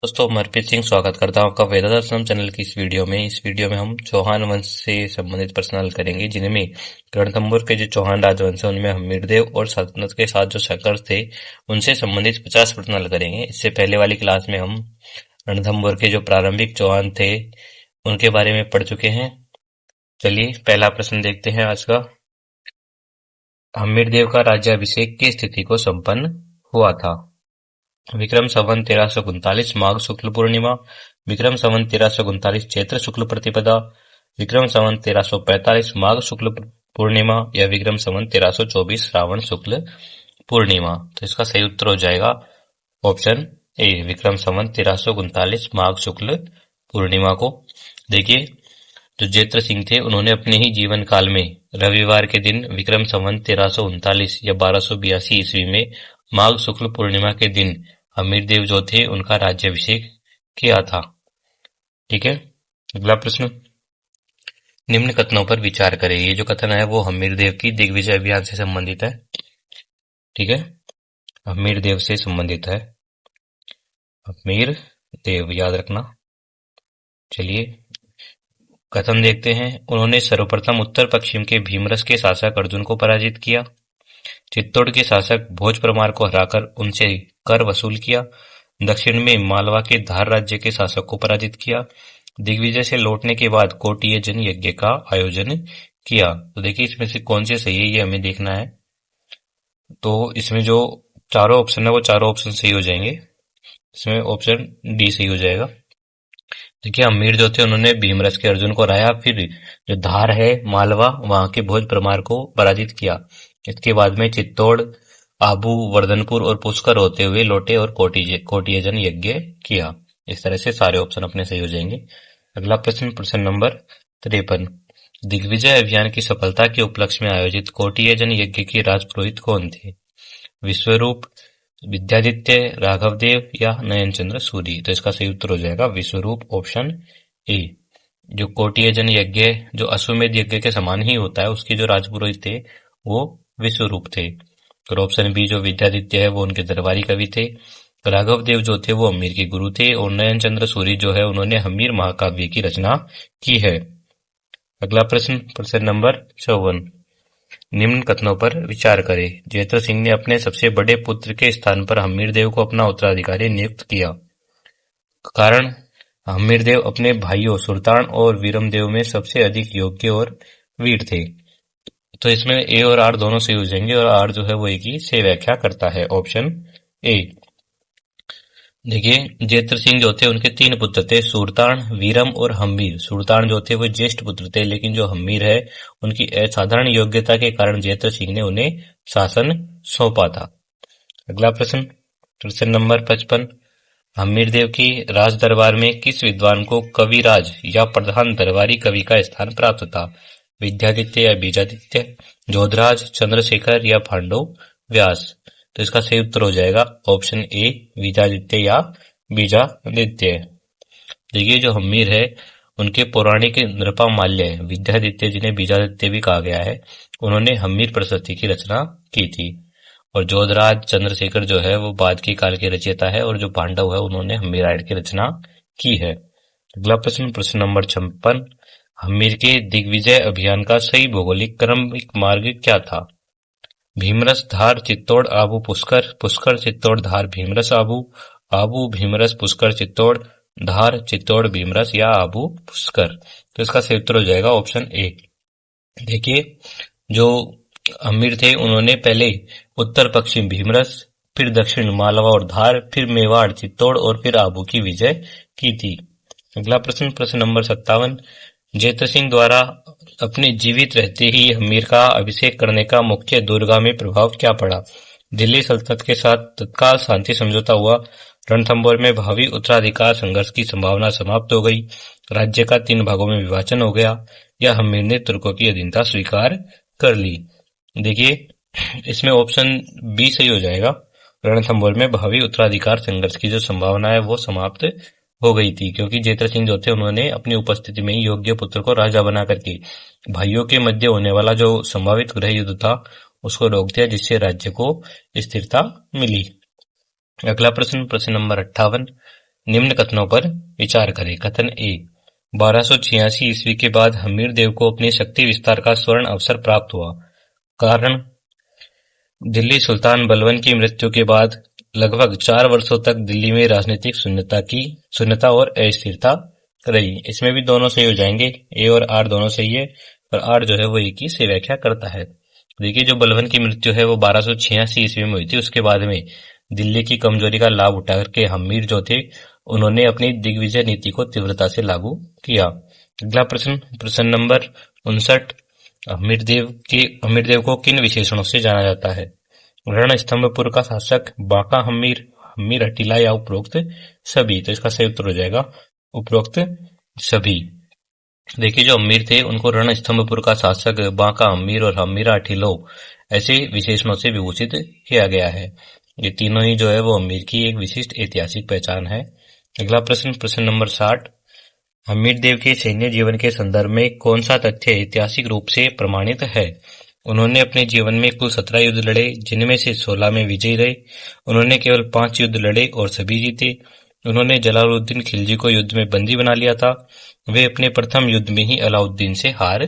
दोस्तों, मैं हरप्रीत सिंह स्वागत करता हूं आपका वेदा दर्शनम चैनल की इस वीडियो में। हम चौहान वंश से संबंधित प्रश्न हल करेंगे, जिनमें रणथंभौर के जो चौहान राजवंश है उनमें हम्मीरदेव और सल्तनत के साथ जो शकर थे उनसे संबंधित 50 प्रश्न हल करेंगे। इससे पहले वाली क्लास में हम रणथंभौर के जो प्रारंभिक चौहान थे उनके बारे में पढ़ चुके हैं। चलिए पहला प्रश्न देखते हैं आज का। हम्मीरदेव का राज्याभिषेक किस तिथि को संपन्न हुआ था? विक्रम संवत 1339 माघ शुक्ल पूर्णिमा, विक्रम संवत 1339 चैत्र शुक्ल प्रतिपदा, विक्रम संवत 1345 माघ शुक्ल पूर्णिमा या विक्रम संवत 1324 श्रावण शुक्ल पूर्णिमा। तो इसका सही उत्तर हो जाएगा ऑप्शन ए, विक्रम संवत 1339 माघ शुक्ल पूर्णिमा को। देखिए, जो जैत्र सिंह थे उन्होंने अपने ही जीवन काल में रविवार के दिन विक्रम संवत 1339 या 1282 ईस्वी में माघ शुक्ल पूर्णिमा के दिन हम्मीरदेव जो थे उनका राज्याभिषेक किया था। ठीक है, अगला प्रश्न। निम्न कथनों पर विचार करें। ये जो कथन है वो हम्मीरदेव की दिग्विजय अभियान से संबंधित है। ठीक है, हम्मीरदेव से संबंधित है। हम्मीरदेव याद रखना। चलिए कथन देखते हैं। उन्होंने सर्वप्रथम उत्तर पश्चिम के भीमरस के शासक अर्जुन को पराजित किया। चित्तौड़ के शासक भोज परमार को हराकर उनसे कर वसूल किया। दक्षिण में मालवा के धार राज्य के शासक को पराजित किया। दिग्विजय से लौटने के बाद कोटिय जन यज्ञ का आयोजन किया। तो देखिए इसमें से कौन से सही है ये हमें देखना है। तो इसमें जो चारों ऑप्शन है वो चारों ऑप्शन सही हो जाएंगे। इसमें ऑप्शन डी सही हो जाएगा। देखिए, हम्मीर जो थे उन्होंने भीमरस के अर्जुन को हराया, फिर जो धार है मालवा वहां के भोज परमार को पराजित किया। इसके बाद में चित्तौड़, आबू, वर्धनपुर और पुष्कर होते हुए लौटे और कोटियजन यज्ञ किया। इस तरह से सारे ऑप्शन अपने सही हो जाएंगे। अगला प्रश्न, प्रश्न नंबर 53। दिग्विजय अभियान की सफलता के उपलक्ष्य में आयोजित कोटियजन यज्ञ के राजपुरोहित कौन थे? विश्वरूप, विद्यादित्य, राघवदेव या नयनचंद्र सूरी। तो इसका सही उत्तर हो जाएगा विश्वरूप, ऑप्शन ए। जो कोटियजन यज्ञ जो अश्वमेध यज्ञ के समान ही होता है, उसके जो राजपुरोहित थे वो विश्वरूप थे। और ऑप्शन बी जो विद्यादित्य है वो उनके दरबारी कवि थे। राघवदेव जो थे वो हम्मीर के गुरु थे। और नयनचंद्र सूरी जो है उन्होंने हम्मीर महाकाव्य की रचना की है। अगला प्रश्न, प्रश्न नंबर 54। निम्न कथनों पर विचार करें। जैत्र सिंह ने अपने सबसे बड़े पुत्र के स्थान पर हम्मीरदेव को अपना उत्तराधिकारी नियुक्त किया। कारण, हम्मीरदेव अपने भाइयों सुरतान और वीरमदेव में सबसे अधिक योग्य और वीर थे। तो इसमें ए और आर दोनों सही हो जाएंगे और आर जो है वो एक ही से व्याख्या करता है, ऑप्शन ए। देखिए, जैत्र सिंह जो थे उनके 3 पुत्र थे, सुरतान, वीरम और हम्मीर। सुरतान जो थे वो ज्येष्ठ पुत्र थे, लेकिन जो हम्मीर है उनकी असाधारण योग्यता के कारण जैत्र सिंह ने उन्हें शासन सौंपा था। अगला प्रश्न, प्रश्न नंबर 55। हम्मीरदेव की राज दरबार में किस विद्वान को कविराज या प्रधान दरबारी कवि का स्थान प्राप्त था? विद्यादित्य या बीजादित्य, जोधराज, चंद्रशेखर या पांडव व्यास। तो इसका सही उत्तर हो जाएगा ऑप्शन ए, विद्यादित्य या बीजादित्य। देखिए, जो हम्मीर है उनके पौराणिक नृपा माल्य है, विद्यादित्य जिन्हें बीजादित्य भी कहा गया है, उन्होंने हम्मीर प्रशस्ति की रचना की थी। और जोधराज, चंद्रशेखर जो है वो बाद के काल के रचयिता है। और जो पांडव है उन्होंने हम्मीराइड की रचना की है। अगला प्रश्न, प्रश्न नंबर 56। हम्मीर के दिग्विजय अभियान का सही भौगोलिक क्रमिक मार्ग क्या था? भीमरस, धार, चित्तौड़, आबू, पुष्कर, पुष्कर, चित्तौड़, धार, भीमरस, आबू, आबू, भीमरस, पुष्कर, चित्तौड़, धार, चित्तौड़, भीमरस या आबू, पुष्कर। तो इसका सही उत्तर हो जाएगा ऑप्शन ए। देखिए, जो हम्मीर थे उन्होंने पहले उत्तर पश्चिम भीमरस, फिर दक्षिण मालवा और धार, फिर मेवाड़, चित्तौड़ और फिर आबू की विजय की थी। अगला प्रश्न, प्रश्न नंबर 57। जैत्र सिंह द्वारा अपने जीवित रहते ही हम्मीर का अभिषेक करने का मुख्य दूरगामी प्रभाव क्या पड़ा? दिल्ली सल्तनत के साथ तत्काल शांति समझौता हुआ। रणथंभौर में भावी उत्तराधिकार संघर्ष की संभावना समाप्त हो गई। राज्य का 3 भागों में विभाजन हो गया। या हम्मीर ने तुर्कों की अधीनता स्वीकार कर ली। देखिए, इसमें ऑप्शन बी सही हो जाएगा। रणथंभौर में भावी उत्तराधिकार संघर्ष की जो संभावना है वो समाप्त हो गई थी, क्योंकि जैत्र सिंह जो थे उन्होंने अपनी उपस्थिति में ही योग्य पुत्र को राजा बना करके भाइयों के मध्य होने वाला जो संभावित गृह युद्ध था उसको रोक दिया, जिससे राज्य को स्थिरता मिली। अगला प्रश्न, प्रश्न नंबर 58। निम्न कथनों पर विचार करें। कथन ए, 1286 ईस्वी के बाद हमीर देव को अपनी शक्ति विस्तार का स्वर्ण अवसर प्राप्त हुआ। कारण, दिल्ली सुल्तान बलबन की मृत्यु के बाद लगभग 4 वर्षों तक दिल्ली में राजनीतिक शून्यता और अस्थिरता रही। इसमें भी दोनों सही हो जाएंगे, ए और आर दोनों सही है, और आर जो है वो एक ही से व्याख्या करता है। देखिए, जो बलबन की मृत्यु है वो 1286 ईस्वी में हुई थी। उसके बाद में दिल्ली की कमजोरी का लाभ उठा करके हमीर जो थे उन्होंने अपनी दिग्विजय नीति को तीव्रता से लागू किया। अगला प्रश्न, प्रश्न नंबर 59, हमीर देव को किन विशेषणों से जाना जाता है? रणस्तंभपुर का शासक, बांका हमीर, हमीर हटीला या उपरोक्त सभी। तो इसका सही उत्तर हो जाएगा उपरोक्त सभी। देखिए, जो हमीर थे उनको रणस्तंभपुर का शासक, बांका हमीर और हमीरा हटीलो ऐसे विशेषणों से विभूषित किया गया है। ये तीनों ही जो है वो हमीर की एक विशिष्ट ऐतिहासिक पहचान है। अगला प्रश्न, प्रश्न नंबर 60, हमीर देव के सैन्य जीवन के संदर्भ में कौन सा तथ्य ऐतिहासिक रूप से प्रमाणित है? उन्होंने अपने जीवन में कुल 17 युद्ध लड़े, जिनमें से 16 में विजयी रहे। उन्होंने केवल 5 युद्ध लड़े और सभी जीते। उन्होंने जलालुद्दीन खिलजी को युद्ध में बंदी बना लिया था। वे अपने प्रथम युद्ध में ही अलाउद्दीन से हार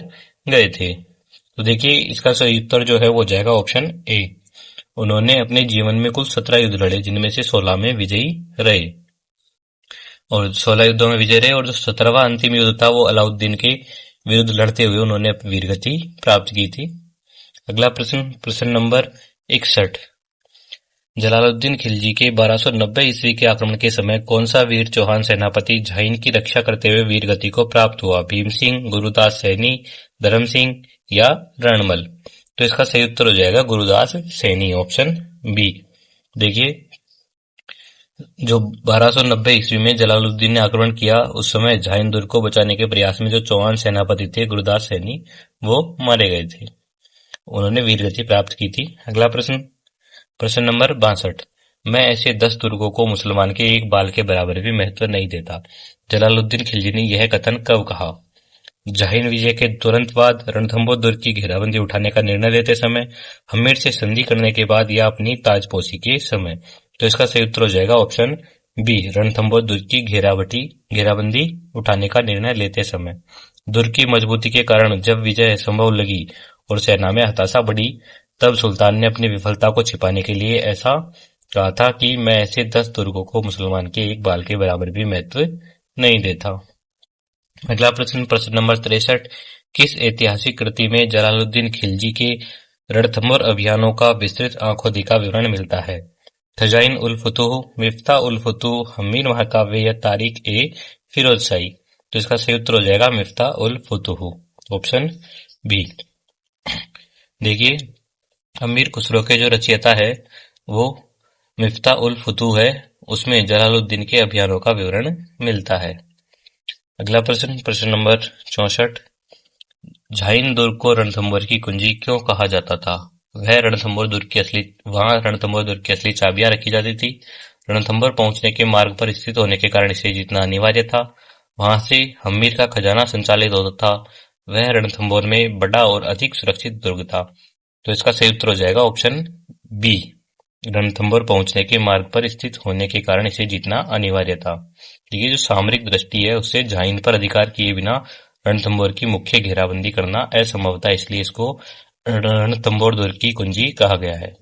गए थे। तो देखिए, इसका सही उत्तर जो है वो जाएगा ऑप्शन ए। उन्होंने अपने जीवन में कुल 17 युद्ध लड़े, जिनमें से 16 में विजयी रहे, और 16 युद्धों में विजय रहे, और जो 17वां अंतिम युद्ध था वो अलाउद्दीन के विरुद्ध लड़ते हुए उन्होंने वीरगति प्राप्त की थी। अगला प्रश्न, प्रश्न नंबर 61, जलालुद्दीन खिलजी के 1290 ईस्वी के आक्रमण के समय कौन सा वीर चौहान सेनापति झाइन की रक्षा करते हुए वीरगति को प्राप्त हुआ? भीम सिंह, गुरुदास सैनी, धर्म सिंह या रणमल? तो इसका सही उत्तर हो जाएगा गुरुदास सैनी, ऑप्शन बी। देखिए, जो 1290 ईस्वी में जलालुद्दीन ने आक्रमण किया, उस समय झाइन दुर्ग को बचाने के प्रयास में जो चौहान सेनापति थे गुरुदास सैनी, वो मारे गए थे। उन्होंने वीरगति प्राप्त की थी। अगला प्रश्न, प्रश्न नंबर 62, मैं ऐसे 10 दुर्गों को मुसलमान के एक बाल के बराबर भी महत्व नहीं देता। जलालुद्दीन खिलजी ने यह कथन कब कहा? झाइन विजय के तुरंत बाद, रणथंभौर दुर्ग की घेराबंदी उठाने का निर्णय लेते समय, हमीर से संधि करने के बाद, या अपनी ताजपोशी के समय? तो इसका सही उत्तर हो जाएगा ऑप्शन बी, रणथंभौर दुर्ग की घेराबंदी उठाने का निर्णय लेते समय। दुर्ग की मजबूती के कारण जब विजय असंभव लगी और सेना में हताशा बढ़ी, तब सुल्तान ने अपनी विफलता को छिपाने के लिए ऐसा कहा था कि मैं ऐसे 10 दुर्गों को मुसलमान के एक बाल के बराबर भी महत्व नहीं देता। अगला प्रश्न, प्रश्न नंबर 63, किस ऐतिहासिक कृति में जलालुद्दीन खिलजी के रणथंभौर अभियानों का विस्तृत आंखों देखा विवरण मिलता है? खजाइन उल फुतूह, मिफ्ता उल फुतूह, हमीर महाकाव्य या तारीख ए फिरोजशाही? तो इसका सही उत्तर हो जाएगा मिफ्ता उल फुतूह, ऑप्शन बी। देखिए, अमीर खुसरो के जो रचयिता है वो मिफ्ता उल फुतूह है, उसमें जलालुद्दीन के अभियानों का विवरण मिलता है। अगला प्रश्न, प्रश्न नंबर 64, झाइन दुर्ग को रणथंभौर की कुंजी क्यों कहा जाता था? वहां रणथंभौर दुर्ग की असली चाबियां रखी जाती थी। रणथंभौर पहुंचने के मार्ग पर स्थित होने के कारण इसे जीतना अनिवार्य था। वहां से हमीर का खजाना संचालित होता था। वह रणथंभौर में बड़ा और अधिक सुरक्षित दुर्ग था। तो इसका सही उत्तर हो जाएगा ऑप्शन बी, रणथंभौर पहुंचने के मार्ग पर स्थित होने के कारण इसे जीतना अनिवार्य था। देखिए, जो सामरिक दृष्टि है उससे झाइन पर अधिकार किए बिना रणथंभौर की मुख्य घेराबंदी करना असंभव था, इसलिए इसको रणथंभौर दुर्ग की कुंजी कहा गया है।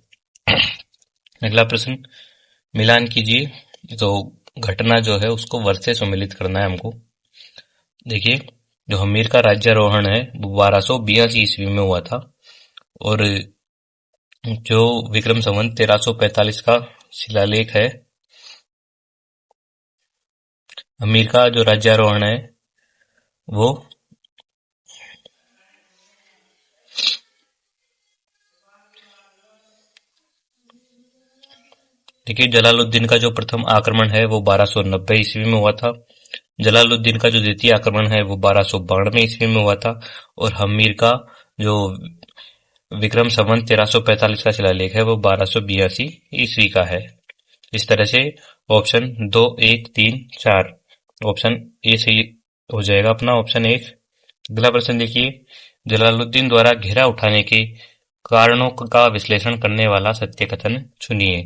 अगला प्रश्न, मिलान कीजिए। तो घटना जो है उसको वर्ष से सम्मिलित करना है हमको। देखिए, जो हमीर का राज्यारोहण है वो 1282 ईस्वी में हुआ था, और जो विक्रम संवत 1345 का शिलालेख है, हमीर का जो राज्यारोहण है वो देखिए, जलालुद्दीन का जो प्रथम आक्रमण है वो 1290 ईस्वी में हुआ था। जलालुद्दीन का जो द्वितीय आक्रमण है वो 1292 ईस्वी में हुआ था, और हमीर का जो विक्रम संवत 1345 का शिलालेख है वो 1282 ईस्वी का है। इस तरह से ऑप्शन 2, 1, 3, 4, ऑप्शन ए सही हो जाएगा अपना, ऑप्शन 1। अगला प्रश्न देखिए, जलालुद्दीन द्वारा घेरा उठाने के कारणों का विश्लेषण करने वाला सत्य कथन चुनिए।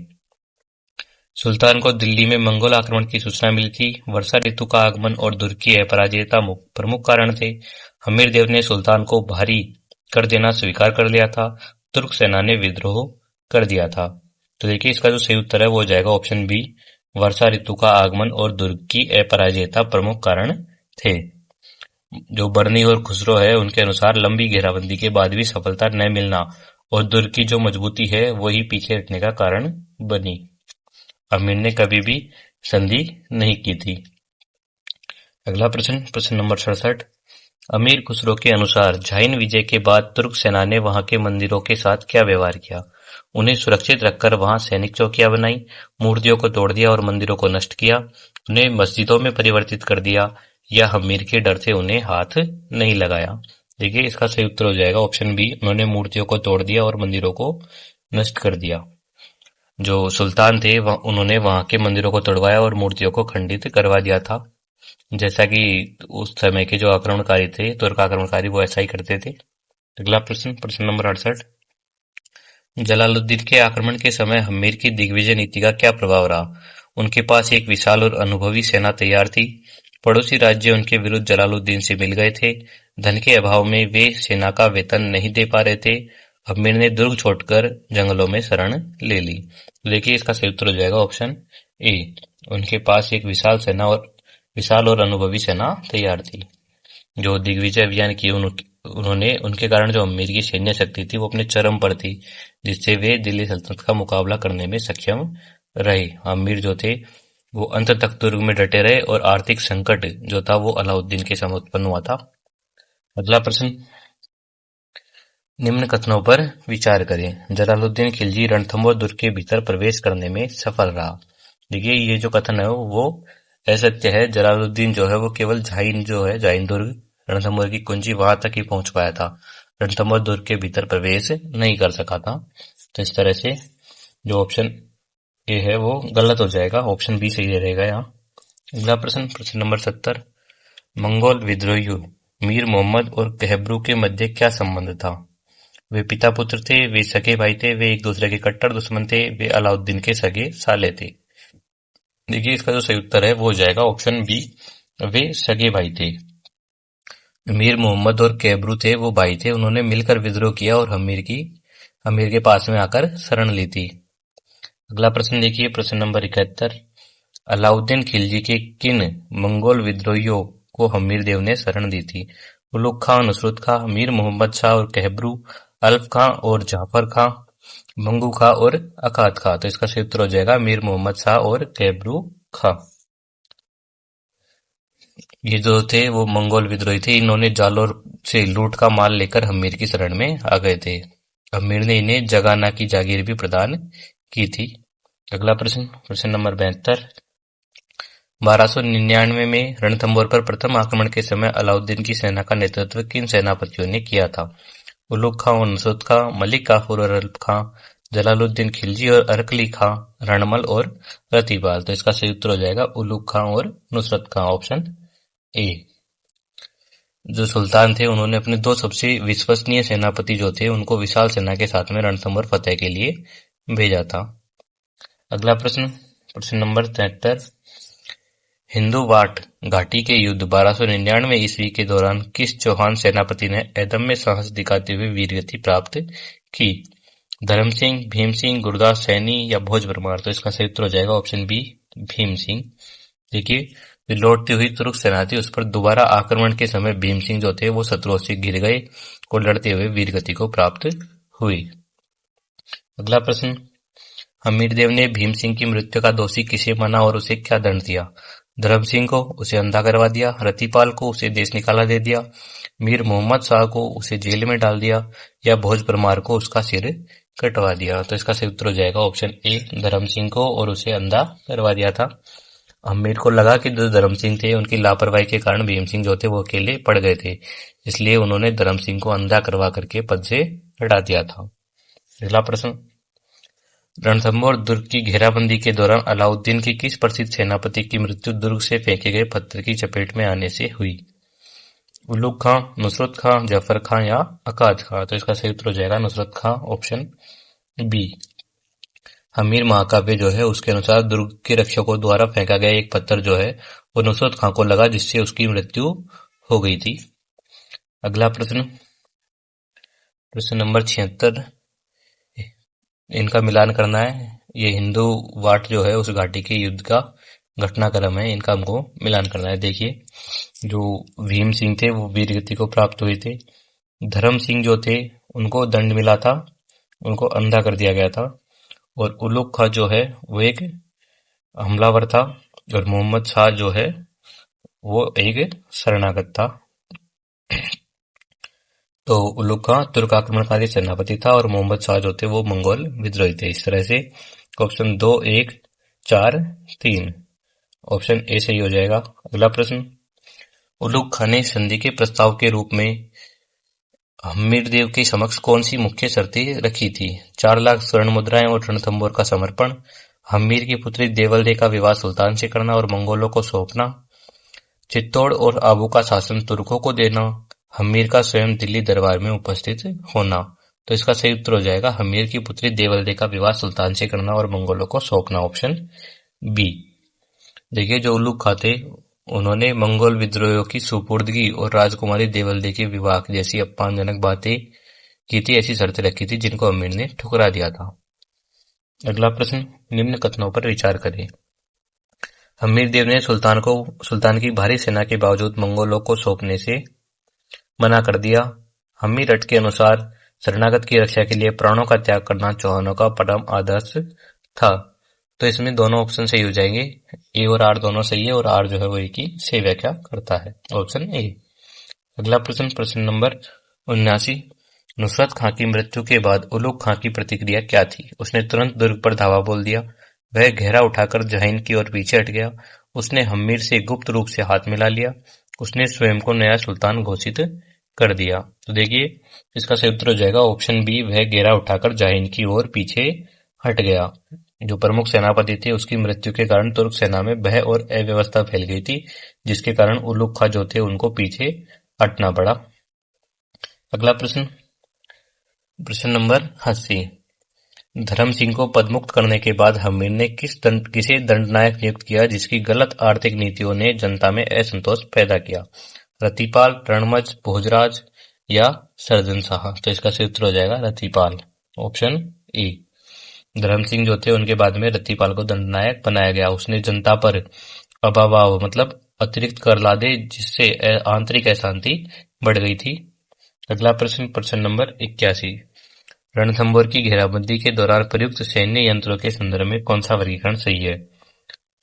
सुल्तान को दिल्ली में मंगोल आक्रमण की सूचना मिली थी। वर्षा ऋतु का आगमन और दुर्ग की अपराजियता प्रमुख कारण थे। हमीरदेव ने सुल्तान को भारी कर देना स्वीकार कर लिया था। तुर्क सेना ने विद्रोह कर दिया था। तो देखिए इसका जो सही उत्तर है वो हो जाएगा ऑप्शन बी, वर्षा ऋतु का आगमन और दुर्ग की अपराजियता प्रमुख कारण थे। जो बर्नी और खुसरो है उनके अनुसार लंबी घेराबंदी के बाद भी सफलता न मिलना और दुर्ग की जो मजबूती है वही पीछे हटने का कारण बनी। अमीर ने कभी भी संधि नहीं की थी। अगला प्रश्न, प्रश्न नंबर 67। अमीर खुसरो के अनुसार झाइन विजय के बाद तुर्क सेना ने वहां के मंदिरों के साथ क्या व्यवहार किया? उन्हें सुरक्षित रखकर वहां सैनिक चौकियां बनाई, मूर्तियों को तोड़ दिया और मंदिरों को नष्ट किया, उन्हें मस्जिदों में परिवर्तित कर दिया, या अमीर के डर से उन्हें हाथ नहीं लगाया? देखिए इसका सही उत्तर हो जाएगा ऑप्शन बी, उन्होंने मूर्तियों को तोड़ दिया और मंदिरों को नष्ट कर दिया। जो सुल्तान थे उन्होंने वहां के मंदिरों को तोड़वाया और मूर्तियों को खंडित करवा दिया था, जैसा कि उस समय के जो आक्रमणकारी थे, तुर्क आक्रमणकारी, वो ऐसा ही करते थे। अगला प्रश्न, प्रश्न नंबर 68। जलालुद्दीन के आक्रमण के समय हम्मीर की दिग्विजय नीति का क्या प्रभाव रहा? उनके पास एक विशाल और अनुभवी सेना तैयार थी। पड़ोसी राज्य उनके विरुद्ध जलालुद्दीन से मिल गए थे। धन के अभाव में वे सेना का वेतन नहीं दे पा रहे थे। हम्मीर ने दुर्ग छोड़कर जंगलों में शरण ले ली। देखिए इसका सही उत्तर हो जाएगा ऑप्शन ए, उनके पास एक विशाल और अनुभवी सेना तैयार थी। जो दिग्विजय अभियान किए उन्होंने, उनके कारण जो अमीर की सैन्य शक्ति थी वो अपने चरम पर थी, जिससे वे दिल्ली सल्तनत का मुकाबला करने में सक्षम रहे। अमीर जो थे वो अंत तक दुर्ग में डटे रहे और आर्थिक संकट जो था वो अलाउद्दीन के समय उत्पन्न हुआ था। अगला प्रश्न, निम्न कथनों पर विचार करें। जलालुद्दीन खिलजी रणथंभौर दुर्ग के भीतर प्रवेश करने में सफल रहा। देखिए ये जो कथन है वो असत्य है। जलालुद्दीन जो है वो केवल झाइन दुर्ग, रणथंभौर की कुंजी, वहां तक ही पहुंच पाया था। रणथंभौर दुर्ग के भीतर प्रवेश नहीं कर सका था। तो इस तरह से जो ऑप्शन ए है वो गलत हो जाएगा, ऑप्शन बी सही रहेगा यहाँ। अगला प्रश्न, प्रश्न नंबर 70। मंगोल विद्रोहियों मीर मोहम्मद और कहब्रू के मध्य क्या संबंध था? वे पिता पुत्र थे, वे सगे भाई थे, वे एक दूसरे के कट्टर दुश्मन थे, वे अलाउद्दीन के सगे साले थे? देखिए इसका जो सही उत्तर है वो हो जाएगा ऑप्शन बी, वे सगे भाई थे। मीर मोहम्मद और कहब्रू थे वो भाई थे, उन्होंने मिलकर विद्रोह किया और अमीर के पास में आकर शरण ली थी। अगला प्रश्न देखिए, प्रश्न नंबर 71। अलाउद्दीन खिलजी के किन मंगोल विद्रोहियों को हमीर देव ने शरण दी थी? उलुग खां, नुसरत खां, मीर मोहम्मद शाह और कहब्रू, अल्फ खां और जाफर खां, मंगू खां और अकात खां? तो इसका सही उत्तर हो जाएगा मीर मोहम्मद शाह और कहब्रू खां। ये जो थे वो मंगोल विद्रोही थे। इन्होंने जालोर से लूट का माल लेकर हमीर की शरण में आ गए थे। हमीर ने इन्हें जगाना की जागीर भी प्रदान की थी। अगला प्रश्न, प्रश्न नंबर 72। 1299 में रणथंभौर पर प्रथम आक्रमण के समय अलाउद्दीन की सेना का नेतृत्व किन सेनापतियों ने किया था? उलुग खां और नुसरत खां, मलिक काफूर और अल्प खां, जलालुद्दीन खिलजी और अरकली खां, रणमल और रतीबाल? तो इसका सही उत्तर हो जाएगा उलुग खां और नुसरत खां, ऑप्शन ए। जो सुल्तान थे उन्होंने अपने दो सबसे विश्वसनीय सेनापति जो थे उनको विशाल सेना के साथ में रणथंभौर फतेह के लिए भेजा था। अगला प्रश्न, प्रश्न नंबर 73। हिंदू वाट घाटी के युद्ध 1299 ईस्वी के दौरान किस चौहान सेनापति ने अदम्य साहस दिखाते हुए वीरगति प्राप्त की? धर्म सिंह, भीम सिंह, गुरदास सैनी या भोज परमार? तो इसका सही उत्तर हो जाएगा ऑप्शन बी, भीम सिंह। देखिए लौटती हुई तुर्क सेना थी, उस पर दोबारा आक्रमण के समय भीम सिंह जो थे वो शत्रुओं से घिर गए और लड़ते हुए वीरगति को प्राप्त हुई। अगला प्रश्न, हमीरदेव ने भीम सिंह की मृत्यु का दोषी किसे माना और उसे क्या दंड दिया? धर्म सिंह को उसे अंधा करवा दिया, रतिपाल को उसे देश निकाला दे दिया, मीर मोहम्मद शाह को उसे जेल में डाल दिया, या भोज परमार को उसका सिर कटवा दिया? तो इसका सही उत्तर हो जाएगा ऑप्शन ए, धर्म सिंह को और उसे अंधा करवा दिया था। हमीर को लगा कि जो धर्म सिंह थे उनकी लापरवाही के कारण भीम सिंह जो थे वो अकेले पड़ गए थे, इसलिए उन्होंने धर्म सिंह को अंधा करवा करके पद से हटा दिया था। अगला प्रश्न, रणथंभौर दुर्ग की घेराबंदी के दौरान अलाउद्दीन की किस प्रसिद्ध सेनापति की मृत्यु दुर्ग से फेंके गए पत्थर की चपेट में आने से हुई? उलुग खां, नुसरत खां, जाफर खां या अकाद खां? तो इसका सही उत्तर हो जाएगा नुसरत खां, ऑप्शन बी। हमीर महाकाव्य जो है उसके अनुसार दुर्ग के रक्षकों द्वारा फेंका गया एक पत्थर जो है वो नुसरत खां को लगा, जिससे उसकी मृत्यु हो गई थी। अगला प्रश्न, प्रश्न नंबर 76, इनका मिलान करना है। ये हिंदू वाट जो है उस घाटी के युद्ध का घटनाक्रम है, इनका हमको मिलान करना है। देखिए, जो भीम सिंह थे वो वीर गति को प्राप्त हुए थे। धर्म सिंह जो थे उनको दंड मिला था, उनको अंधा कर दिया गया था। और उलुग खां जो है वो एक हमलावर था, और मोहम्मद शाह जो है वो एक शरणागत था। तो उलुग खां तुर्क आक्रमणकारी सेनापति था और मोहम्मद शाह जो थे वो मंगोल विद्रोही थे। इस तरह से ऑप्शन 2, 1, 4, 3 ऑप्शन ए सही हो जाएगा। अगला प्रश्न, उलुग खां ने संधि के प्रस्ताव के रूप में हम्मीरदेव के समक्ष कौन सी मुख्य शर्तें रखी थी? 4 लाख स्वर्ण मुद्राएं और रणथंभौर का समर्पण, हम्मीर की पुत्री देवलदे का विवाह सुल्तान से करना और मंगोलों को सौंपना, चित्तौड़ और आबू का शासन तुर्कों को देना, हम्मीर का स्वयं दिल्ली दरबार में उपस्थित होना। तो इसका सही उत्तर हो जाएगा हम्मीर की पुत्री देवलदे का विवाह सुल्तान से करना और मंगोलों को सौंपना, ऑप्शन बी। देखिए, जो उलुग खां थे उन्होंने मंगोल विद्रोहियों की सुपुर्दगी और राजकुमारी देवलदे के विवाह जैसी अपमानजनक बातें की थी, ऐसी शर्तें रखी थी जिनको हम्मीर ने ठुकरा दिया था। अगला प्रश्न, निम्न कथनों पर विचार करें। हम्मीरदेव ने सुल्तान की भारी सेना के बावजूद मंगोलों को सौंपने से मना कर दिया। हम्मीर रट के अनुसार शरणागत की रक्षा के लिए प्राणों का त्याग करना चौहानों का परम आदर्श था। तो इसमें दोनों ऑप्शन सही हो जाएंगे, ए और आर दोनों सही है, और आर जो है वो एक ही सही व्याख्या करता है, ऑप्शन ए। अगला प्रश्न, प्रश्न नंबर 79, नुसरत खां की मृत्यु के बाद उलुग खां की प्रतिक्रिया क्या थी? उसने तुरंत दुर्ग पर धावा बोल दिया, वह घेरा उठाकर जहीन की ओर पीछे हट गया, उसने हम्मीर से गुप्त रूप से हाथ मिला लिया, उसने स्वयं को नया सुल्तान घोषित कर दिया। तो देखिए, इसका सही उत्तर हो जाएगा ऑप्शन बी, वह घेरा उठाकर जहीन की ओर पीछे हट गया। जो प्रमुख सेनापति थे उसकी मृत्यु के कारण तुर्क सेना में भय और अव्यवस्था फैल गई थी, जिसके कारण उलुग खां जो थे उनको पीछे हटना पड़ा। अगला प्रश्न, प्रश्न नंबर 80, धर्म सिंह को पदमुक्त करने के बाद हम्मीर ने किसे दंडनायक नियुक्त किया जिसकी गलत आर्थिक नीतियों ने जनता में असंतोष पैदा किया? रतिपाल, रणमज, भोजराज या सर्जन शाह? तो इसका सही उत्तर हो जाएगा रतिपाल, ऑप्शन ए। धर्म सिंह जो थे उनके बाद में रतिपाल को दंडनायक बनाया गया। उसने जनता पर अभाव मतलब अतिरिक्त कर लादे, जिससे आंतरिक अशांति बढ़ गई थी। अगला प्रश्न, प्रश्न नंबर 81, रणथंभौर की घेराबंदी के दौरान प्रयुक्त सैन्य यंत्रों के संदर्भ में कौन सा वर्गीकरण सही है?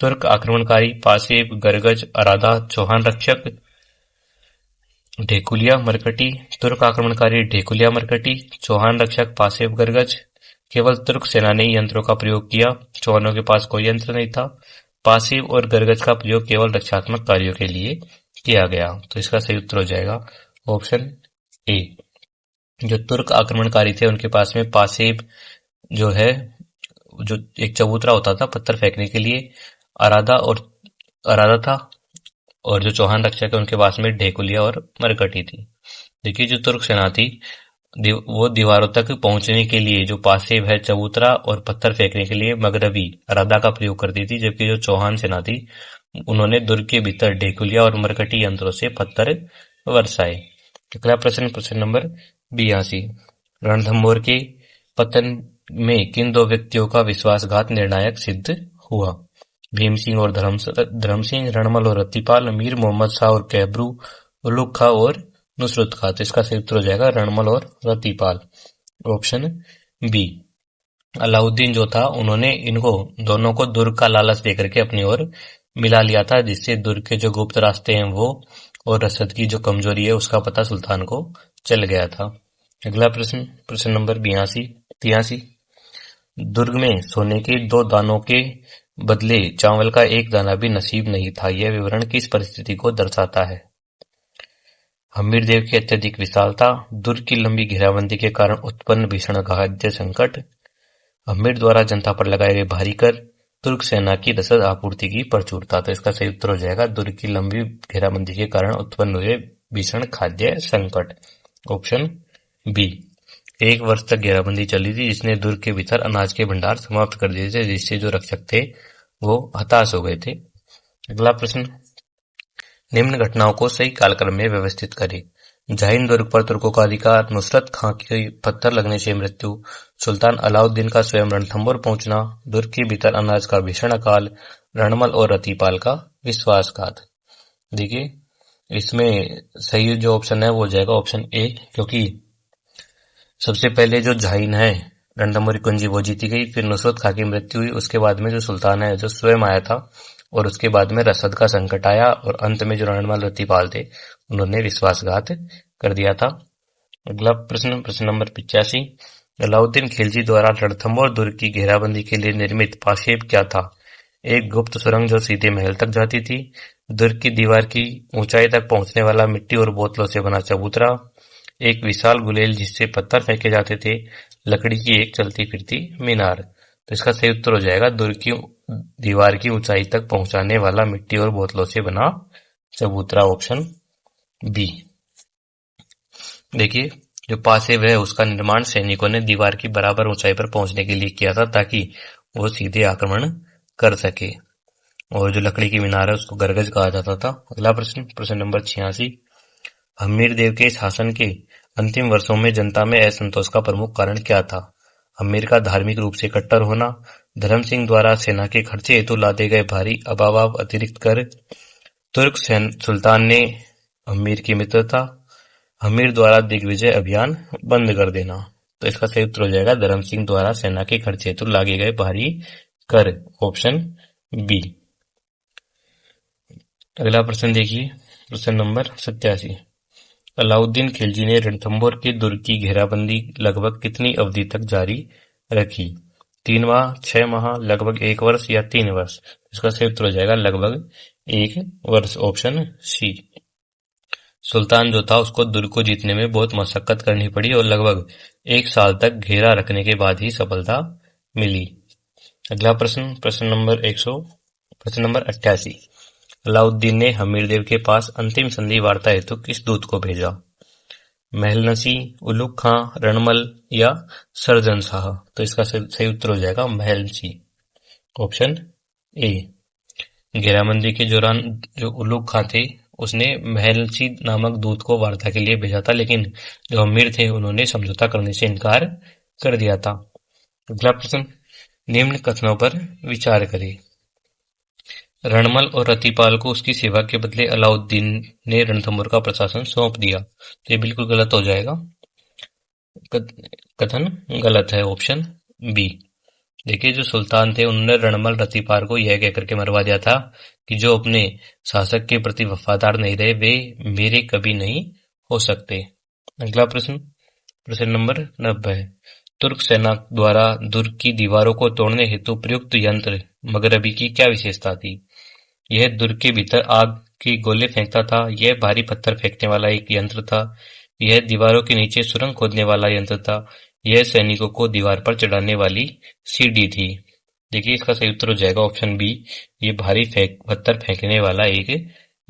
तुर्क आक्रमणकारी, पासेब, गरगज, अरादा, चौहान रक्षक, ढेकुलिया मरकटी। तुर्क आक्रमणकारी ढेकुलिया मरकटी, चौहान रक्षक पासेब गरगज। केवल तुर्क सेना ने यंत्रों का प्रयोग किया, चौहानों के पास कोई यंत्र नहीं था। पासेब और गरगज का प्रयोग केवल रक्षात्मक कार्यों के लिए किया गया। तो इसका सही उत्तर हो जाएगा ऑप्शन ए। जो तुर्क आक्रमणकारी थे उनके पास में पासेब जो है, जो एक चबूतरा होता था पत्थर फेंकने के लिए, अरादा था, और जो चौहान रक्षक है उनके पास में ढेकुलिया और मरकटी थी। देखिए, जो तुर्क सेना थी वो दीवारों तक पहुंचने के लिए जो पासेब है, चबूतरा और पत्थर फेंकने के लिए मगरबी अरादा का प्रयोग करती थी, जबकि जो चौहान सेना थी उन्होंने दुर्ग के भीतर ढेकुलिया और मरकटी यंत्रों से पत्थर बरसाए। अगला प्रश्न, प्रश्न नंबर 82, रणथंभौर के पतन में किन दो व्यक्तियों का विश्वासघात निर्णायक सिद्ध हुआ? भीम सिंह और धर्म सिंह, रणमल और रतिपाल, मीर मोहम्मद शाह और कैबरू, उलुग खां और नुसरत खां? तो इसका सही उत्तर हो जाएगा रणमल और रतिपाल, ऑप्शन बी। अलाउद्दीन जो था उन्होंने इनको दोनों को दुर्ग का लालच देकर के अपनी ओर मिला लिया था, जिससे दुर्ग के जो गुप्त रास्ते हैं वो और रसद की जो कमजोरी है उसका पता सुल्तान को चल गया था। अगला प्रश्न, प्रश्न नंबर 83, दुर्ग में सोने के 2 दानों के बदले चावल का 1 दाना भी नसीब नहीं था। यह विवरण किस परिस्थिति को दर्शाता है? हम्मीरदेव की अत्यधिक विशालता, दुर्ग की लंबी घेराबंदी के कारण उत्पन्न भीषण खाद्य संकट, हम्मीर द्वारा जनता पर लगाए गए भारी कर, तुर्क सेना की रसद आपूर्ति की प्रचुरता। तो इसका सही उत्तर हो जाएगा दुर्ग की लंबी घेराबंदी के कारण उत्पन्न हुए भीषण खाद्य संकट, ऑप्शन बी। 1 वर्ष तक घेराबंदी चली थी, जिसने दुर्ग के भीतर अनाज के भंडार समाप्त कर दिए थे, जिससे जो रक्षक थे वो हताश हो गए थे। अगला प्रश्न, निम्न घटनाओं को सही कालक्रम में व्यवस्थित करें। जाहिन दुर्ग पर तुर्कों का अधिकार, नुसरत खां की पत्थर लगने से मृत्यु, सुल्तान अलाउद्दीन का स्वयं रणथंभौर पहुंचना, दुर्ग के भीतर अनाज का भीषण अकाल, रणमल और रतिपाल का विश्वासघात। देखिए इसमें सही जो ऑप्शन है वो हो जाएगा ऑप्शन ए, क्योंकि सबसे पहले जो जाहिन है रणथंभौर की कुंजी वो जीती गई, फिर नुसरत खां की मृत्यु हुई, उसके बाद में जो सुल्तान है जो स्वयं आया था, और उसके बाद में रसद का संकट आया, और अंत में जो रणमल रतिपाल थे उन्होंने विश्वासघात कर दिया था। अगला प्रश्न, प्रश्न नंबर 85, अलाउद्दीन खिलजी द्वारा रणथंभौर दुर्ग की घेराबंदी के लिए निर्मित पाशेप क्या था? एक गुप्त सुरंग जो सीधे महल तक जाती थी, दुर्ग की दीवार की ऊंचाई तक पहुंचने वाला मिट्टी और बोतलों से बना चबूतरा, एक विशाल गुलेल जिससे पत्थर फेंके जाते थे, लकड़ी की एक चलती फिरती मीनार। तो इसका सही उत्तर हो जाएगा दुर्ग की दीवार की ऊंचाई तक पहुंचाने वाला मिट्टी और बोतलों से बना चबूतरा, ऑप्शन बी। देखिए जो पासेव है उसका निर्माण सैनिकों ने दीवार की बराबर ऊंचाई पर पहुंचने के लिए किया था, ताकि वो सीधे आक्रमण कर सके, और जो लकड़ी की मीनार है उसको गरगज कहा जाता था। अगला प्रश्न, प्रश्न नंबर 86, हम्मीर देव के शासन के अंतिम वर्षों में जनता में असंतोष का प्रमुख कारण क्या था? हम्मीर का धार्मिक रूप से कट्टर होना, धर्म सिंह द्वारा सेना के खर्चे हेतु लादे गए भारी अभाव अतिरिक्त कर, तुर्क सुल्तान ने हम्मीर की मित्रता, हम्मीर द्वारा दिग्विजय अभियान बंद कर देना। तो इसका सही उत्तर हो जाएगा धर्म सिंह द्वारा सेना के खर्चे हेतु लागे गए भारी कर, ऑप्शन बी। अगला प्रश्न देखिए, प्रश्न नंबर 87, अलाउद्दीन खिलजी ने रणथंभौर के दुर्ग की घेराबंदी लगभग कितनी अवधि तक जारी रखी? 3 माह, 6 माह, लगभग 1 वर्ष या 3 वर्ष? इसका सही उत्तर हो जाएगा लगभग 1 वर्ष, ऑप्शन सी। सुल्तान जो था उसको दुर्ग को जीतने में बहुत मशक्कत करनी पड़ी, और लगभग 1 साल तक घेरा रखने के बाद ही सफलता मिली। अगला प्रश्न, प्रश्न नंबर 88, अलाउद्दीन ने हमीरदेव के पास अंतिम संधि वार्ता हेतु किस दूत को भेजा? महलनसी, उलुग खां, रणमल या सर्जन शाह? तो इसका सही उत्तर हो जाएगा महलनसी, ऑप्शन ए। घेराबंदी के दौरान जो उलुग खां थे उसने महलनसी नामक दूत को वार्ता के लिए भेजा था, लेकिन जो हमीर थे उन्होंने समझौता करने से इनकार कर दिया था। अगला प्रश्न, निम्न कथनों पर विचार करें। रणमल और रतिपाल को उसकी सेवा के बदले अलाउद्दीन ने रणथंभौर का प्रशासन सौंप दिया। तो ये बिल्कुल गलत हो जाएगा, कथन गलत है, ऑप्शन बी। देखिए जो सुल्तान थे उन्होंने रणमल रतिपाल को यह कहकर के मरवा दिया था कि जो अपने शासक के प्रति वफादार नहीं रहे वे मेरे कभी नहीं हो सकते। अगला प्रश्न, प्रश्न नंबर 90, तुर्क सेना द्वारा दुर्ग की दीवारों को तोड़ने हेतु प्रयुक्त यंत्र मगरबी की क्या विशेषता थी? यह दुर्ग के भीतर आग के गोले फेंकता था, यह भारी पत्थर फेंकने वाला एक यंत्र था, यह दीवारों के नीचे सुरंग खोदने वाला यंत्र था, यह सैनिकों को दीवार पर चढ़ाने वाली सीढ़ी थी। देखिए इसका सही उत्तर हो जाएगा ऑप्शन बी, ये भारी पत्थर फेंकने वाला एक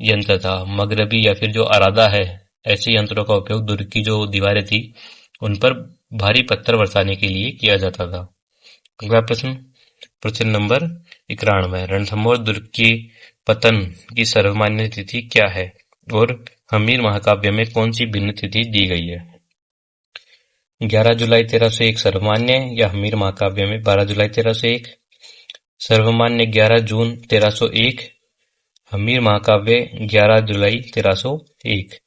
यंत्र था। मगरबी या फिर जो अरादा है, ऐसे यंत्रों का उपयोग दुर्ग की जो दीवारें थी उन पर भारी पत्थर बरसाने के लिए किया जाता था। अगला प्रश्न, प्रश्न नंबर 91, रणथंभौर दुर्ग के पतन की सर्वमान्य तिथि क्या है और हम्मीर महाकाव्य में कौन सी भिन्न तिथि दी गई है? 11 जुलाई 1301 सर्वमान्य, या हम्मीर महाकाव्य में 12 जुलाई 1301? सर्वमान्य 11 जून 1301, हम्मीर महाकाव्य 11 जुलाई 1301।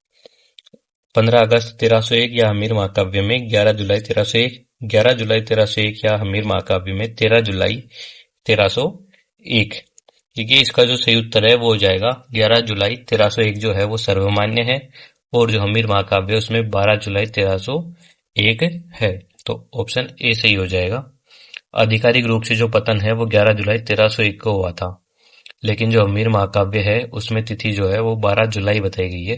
15 अगस्त 1301 या हम्मीर महाकाव्य में 11 जुलाई 1301? 11 जुलाई 1301 या हम्मीर महाकाव्य में 13 जुलाई 1301? देखिए इसका जो सही उत्तर है वो हो जाएगा 11 जुलाई 1301 जो है वो सर्वमान्य है, और जो हम्मीर महाकाव्य है उसमें 12 जुलाई 1301 है। तो ऑप्शन ए सही हो जाएगा। आधिकारिक रूप से जो पतन है वो 11 जुलाई 1301 को हुआ था, लेकिन जो हम्मीर महाकाव्य है उसमें तिथि जो है वो 12 जुलाई बताई गई है।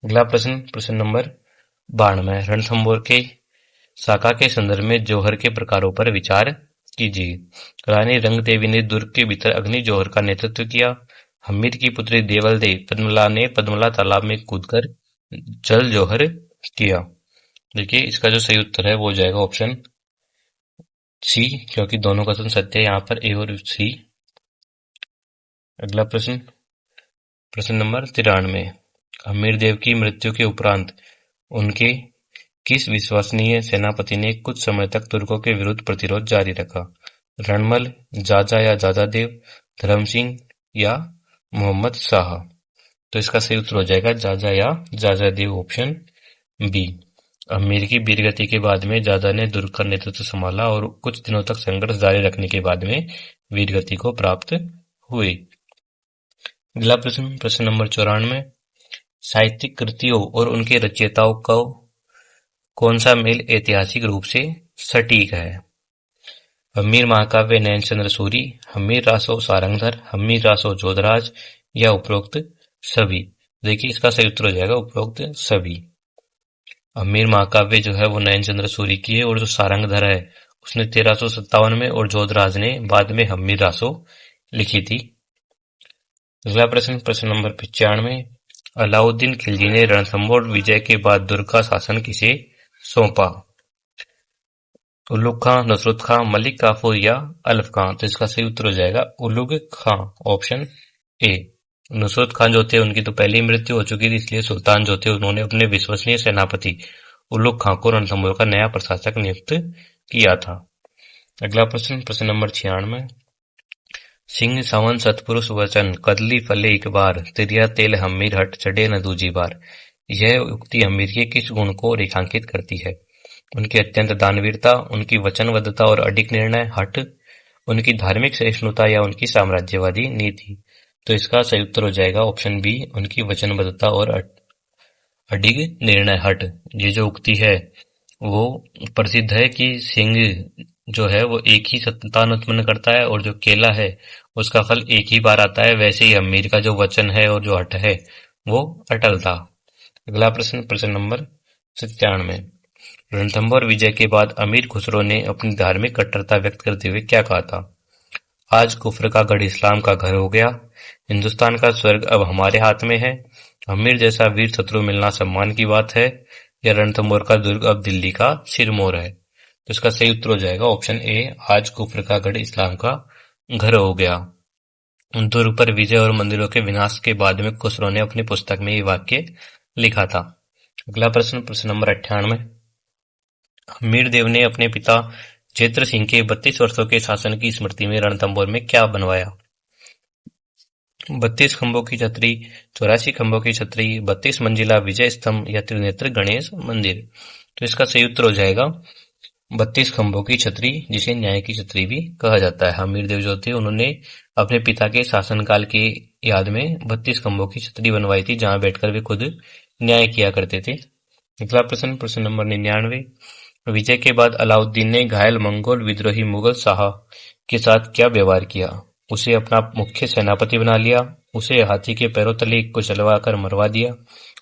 अगला प्रश्न, प्रश्न नंबर 92, रणथंभौर के शाखा के संदर्भ में जौहर के प्रकारों पर विचार कीजिए। रानी रंगदेवी ने दुर्ग के भीतर अग्नि जौहर का नेतृत्व किया। हम्मीर की पुत्री देवल दे पद्मला ने पद्मला तालाब में कूदकर जल जौहर किया। देखिए इसका जो सही उत्तर है वो हो जाएगा ऑप्शन सी, क्योंकि दोनों कथन सत्य है यहाँ पर, ए और सी। अगला प्रश्न, प्रश्न नंबर 93। हमीरदेव की मृत्यु के उपरांत उनके किस विश्वसनीय सेनापति ने कुछ समय तक तुर्कों के विरुद्ध प्रतिरोध जारी रखा? रणमल, जाजा या जाजादेव, धर्म सिंह या मोहम्मद शाह? तो इसका सही उत्तर हो जाएगा जाजा या जाजादेव, ऑप्शन बी। अमीर की वीरगति के बाद में जाजा ने दुर्ग का नेतृत्व संभाला और कुछ दिनों तक संघर्ष जारी रखने के बाद में वीरगति को प्राप्त हुए। अगला प्रश्न, प्रश्न नंबर 94। साहित्यिक कृतियों और उनके रचयिताओं को कौन सा मेल ऐतिहासिक रूप से सटीक है? हम्मीर महाकाव्य नैनचंद्र सूरी, हम्मीर रासो सारंगधर, हम्मीर रासो जोधराज या उपरोक्त सभी? देखिए इसका सही उत्तर हो जाएगा उपरोक्त सभी। हम्मीर महाकाव्य जो है वो नैनचंद्र सूरी की है, और जो सारंगधर है उसने 1357 में, और जोधराज ने बाद में हम्मीर रासो लिखी थी। अगला प्रश्न, प्रश्न नंबर 95। अलाउद्दीन खिलजी ने रणथंभौर विजय के बाद दुर्ग का शासन किसे सौंपा? उलुग खां, नुसरत खां, मलिक काफूर या अल्फ खां? तो इसका सही उत्तर हो जाएगा उलुग खां, ऑप्शन ए। नुसरत खान जो थे उनकी तो पहले ही मृत्यु हो चुकी थी, इसलिए सुल्तान जो थे उन्होंने अपने विश्वसनीय सेनापति उलुग खां को रणथंभौर का नया प्रशासक नियुक्त किया था। अगला प्रश्न, प्रश्न नंबर 96। सिंह सावन सतपुरुष वचन कदली फले एक बार, तिरिया तेल हम्मीर हट चढ़े न दूजी बार? यह उक्ति हम्मीर के किस गुण को रेखांकित करती है? उनकी अत्यंत दानवीरता, उनकी वचनबद्धता और अडिग निर्णय हट, उनकी धार्मिक सहिष्णुता या उनकी साम्राज्यवादी नीति? तो इसका सही उत्तर हो जाएगा ऑप्शन बी, उनकी वचनबद्धता और अडिग निर्णय हट। ये जो उक्ति है वो प्रसिद्ध है कि सिंह जो है वो एक ही संतान उत्पन्न करता है, और जो केला है उसका फल एक ही बार आता है। वैसे ही हम्मीर का जो वचन है और जो हट है वो अटल था। अगला प्रश्न, प्रश्न नंबर 97। रणथंभौर विजय के बाद अमीर खुसरो ने अपनी धार्मिक कट्टरता व्यक्त करते हुए क्या कहा था? आज कुफ्र का गढ़ इस्लाम का घर हो गया, हिंदुस्तान का स्वर्ग अब हमारे हाथ में है, अमीर जैसा वीर शत्रु मिलना सम्मान की बात है, या रणथंभौर का दुर्ग अब दिल्ली का सिरमौर है? तो इसका सही उत्तर हो जाएगा ऑप्शन ए, आज कुफ्र का गढ़ इस्लाम का घर हो गया। दुर्ग पर विजय और मंदिरों के विनाश के बाद में खुसरो ने अपनी पुस्तक में ये वाक्य लिखा था। अगला प्रश्न, प्रश्न नंबर 98। हम्मीरदेव ने अपने पिता चेत्र सिंह के 32 वर्षों के शासन की स्मृति में रणथंभौर में क्या बनवाया? 32 खंभों की छतरी, 84 खंभों की छतरी, 32 मंजिला विजय स्तंभ या त्रिनेत्र गणेश मंदिर? तो इसका सही उत्तर हो जाएगा 32 खंभों की छतरी, जिसे न्याय की छतरी भी कहा जाता है। हमीरदेव जो थे उन्होंने अपने पिता के शासनकाल की याद में 32 खंभों की छतरी बनवाई थी, जहां बैठकर वे खुद न्याय किया करते थे। अगला प्रश्न, प्रश्न नंबर 99। विजय के बाद अलाउद्दीन ने घायल मंगोल विद्रोही मुगल शाह के साथ क्या व्यवहार किया? उसे अपना मुख्य सेनापति बना लिया, उसे हाथी के पैरों तले कुचलवा कर मरवा दिया,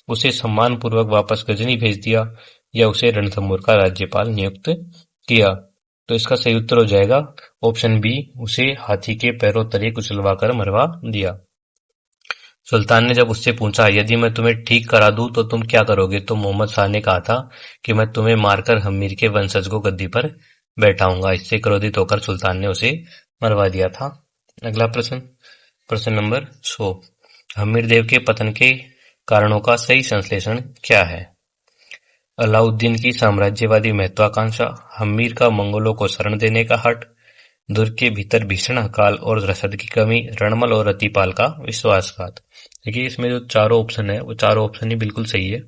उसे सम्मान पूर्वक वापस गजनी भेज दिया, या उसे रणथंभौर का राज्यपाल नियुक्त किया? तो इसका सही उत्तर हो जाएगा ऑप्शन बी, उसे हाथी के पैरों तले कुचलवा कर मरवा दिया। सुल्तान ने जब उससे पूछा, यदि मैं तुम्हें ठीक करा दूं तो तुम क्या करोगे? तो मोहम्मद शाह ने कहा था कि मैं तुम्हें मारकर हम्मीर के वंशज को गद्दी पर बैठाऊंगा। इससे क्रोधित होकर सुल्तान ने उसे मरवा दिया था। अगला प्रश्न, प्रश्न नंबर 100। हम्मीर देव के पतन के कारणों का सही संश्लेषण क्या है? अलाउद्दीन की साम्राज्यवादी महत्वाकांक्षा, हम्मीर का मंगोलों को शरण देने का हठ, दुर्ग के भीतर भीषण अकाल और रसद की कमी, रणमल और रतिपाल का विश्वासघात? देखिए इसमें जो चारों ऑप्शन है वो चारों ऑप्शन ही बिल्कुल सही है,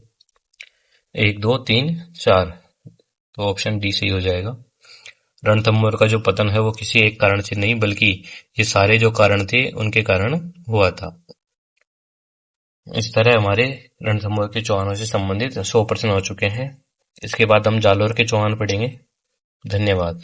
1, 2, 3, 4। तो ऑप्शन डी सही हो जाएगा। रणथंभौर का जो पतन है वो किसी एक कारण से नहीं, बल्कि ये सारे जो कारण थे उनके कारण हुआ था। इस तरह हमारे रणथंभौर के चौहानों से संबंधित 100 प्रश्न हो चुके हैं। इसके बाद हम जालोर के चौहान पढ़ेंगे। धन्यवाद।